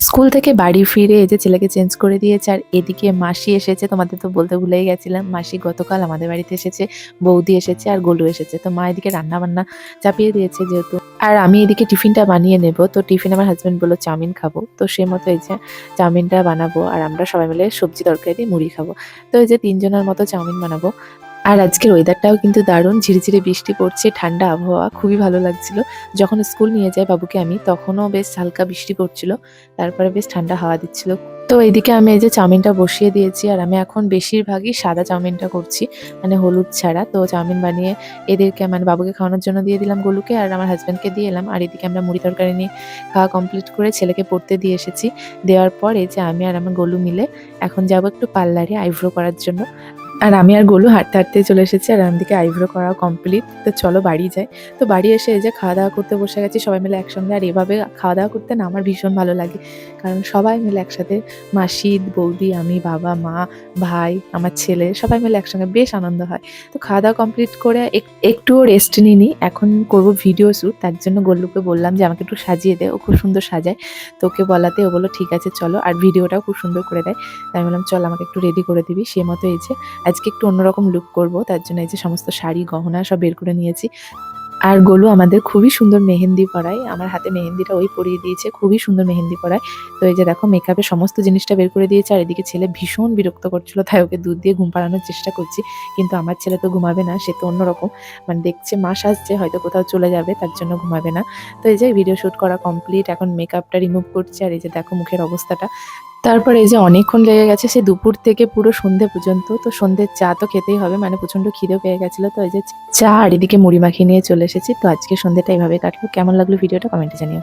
School থেকে বাড়ি ফিরে এই যে ছেলেকে চেঞ্জ করে দিয়েছে, আর এদিকে মাসি এসেছে। তোমাদের তো বলতে ভুলেই গেছিলাম, মাসি গতকাল আমাদের বাড়িতে এসেছে, বৌদি এসেছে আর গোলু এসেছে। তো মা এদিকে রান্না বান্না চাপিয়ে দিয়েছে যেহেতু, আর আমি এদিকে টিফিনটা বানিয়ে নেব। তো টিফিন আমার হাজবেন্ড বললো চাউমিন খাবো, তো সে মতো এই যে চাউমিনটা বানাবো, আর আমরা সবাই মিলে সবজি তরকারি দিয়ে মুড়ি খাবো। তো এই যে তিনজনের মতো চাউমিন বানাবো। আর আজকের ওয়েদারটাও কিন্তু দারুণ, ঝিরিঝিরি বৃষ্টি পড়ছে, ঠান্ডা আবহাওয়া, খুবই ভালো লাগছিল। যখন স্কুল নিয়ে যাই বাবুকে আমি, তখনও বেশ হালকা বৃষ্টি পড়ছিল, তারপরে বেশ ঠান্ডা হাওয়া দিচ্ছিল। তো এইদিকে আমি এই যে চাউমিনটা বসিয়ে দিয়েছি, আর আমি এখন বেশিরভাগই সাদা চাউমিনটা করছি, মানে হলুদ ছাড়া। তো চাউমিন বানিয়ে এদেরকে মানে বাবুকে খাওয়ানোর জন্য দিয়ে দিলাম গোলুকে, আর আমার হাজব্যান্ডকে দিয়ে এলাম। আর এদিকে আমরা মুড়ি তরকারি নিয়ে খাওয়া কমপ্লিট করে ছেলেকে পড়তে দিয়ে এসেছি। দেওয়ার পর এই যে আমি আর আমার গোলু মিলে এখন যাবো একটু পার্লারে আইব্রো করার জন্য। আর আমি আর গোলু হাঁটতে হাঁটতে চলে এসেছি, আর আমাদেরকে আইব্রো করা কমপ্লিট। তো চলো বাড়ি যাই। তো বাড়ি এসে এই যে খাওয়া দাওয়া করতে বসে গেছি সবাই মিলে একসঙ্গে। আর এভাবে খাওয়া দাওয়া করতে না আমার ভীষণ ভালো লাগে, কারণ সবাই মিলে একসাথে, মাসি, বৌদি, আমি, বাবা, মা, ভাই, আমার ছেলে, সবাই মিলে একসঙ্গে বেশ আনন্দ হয়। তো খাওয়া দাওয়া কমপ্লিট করে একটুও রেস্ট নিইনি, এখন করব ভিডিও শ্যুট। তার জন্য গোল্লুকে বললাম যে আমাকে একটু সাজিয়ে দে, ও খুব সুন্দর সাজায়। তো ওকে বলাতে ও বললো ঠিক আছে চলো, আর ভিডিওটাও খুব সুন্দর করে দেয়। তাই আমি বললাম চল আমাকে একটু রেডি করে দিবি। সে মতো এই যে আজকে একটু অন্যরকম লুক করব, তার জন্য এই যে সমস্ত শাড়ি গহনা সব বের করে নিয়েছি। আর গোলু আমাদের খুবই সুন্দর মেহেন্দি পরায়, আমার হাতে মেহেন্দিটা ওই পরিয়ে দিয়েছে, খুবই সুন্দর মেহেন্দি পরায়। তো এই যে দেখো মেকআপের সমস্ত জিনিসটা বের করে দিয়েছে। আর এদিকে ছেলে ভীষণ বিরক্ত করছিল, তাই ওকে দুধ দিয়ে ঘুম পাড়ানোর চেষ্টা করছি। কিন্তু আমার ছেলে তো ঘুমাবে না, সে তো অন্যরকম, মানে দেখছে মা সাজছে, হয়তো কোথাও চলে যাবে, তার জন্য ঘুমাবে না। তো এই যে ভিডিও শ্যুট করা কমপ্লিট, এখন মেকআপটা রিমুভ করছে। আর এই যে দেখো মুখের অবস্থাটা। তারপরে এই যে অনেকক্ষণ লেগে গেছে, সে দুপুর থেকে পুরো সন্ধে পর্যন্ত। তো সন্ধ্যের চা তো খেতেই হবে, মানে প্রচন্ড খিদে পেয়ে গেছিল। তো এই যে চা আর এদিকে মুড়ি মাখিয়ে নিয়ে চলে এসেছি। তো আজকে সন্ধ্যেটা এইভাবে কাটলো। কেমন লাগলো ভিডিওটা কমেন্টে জানিও।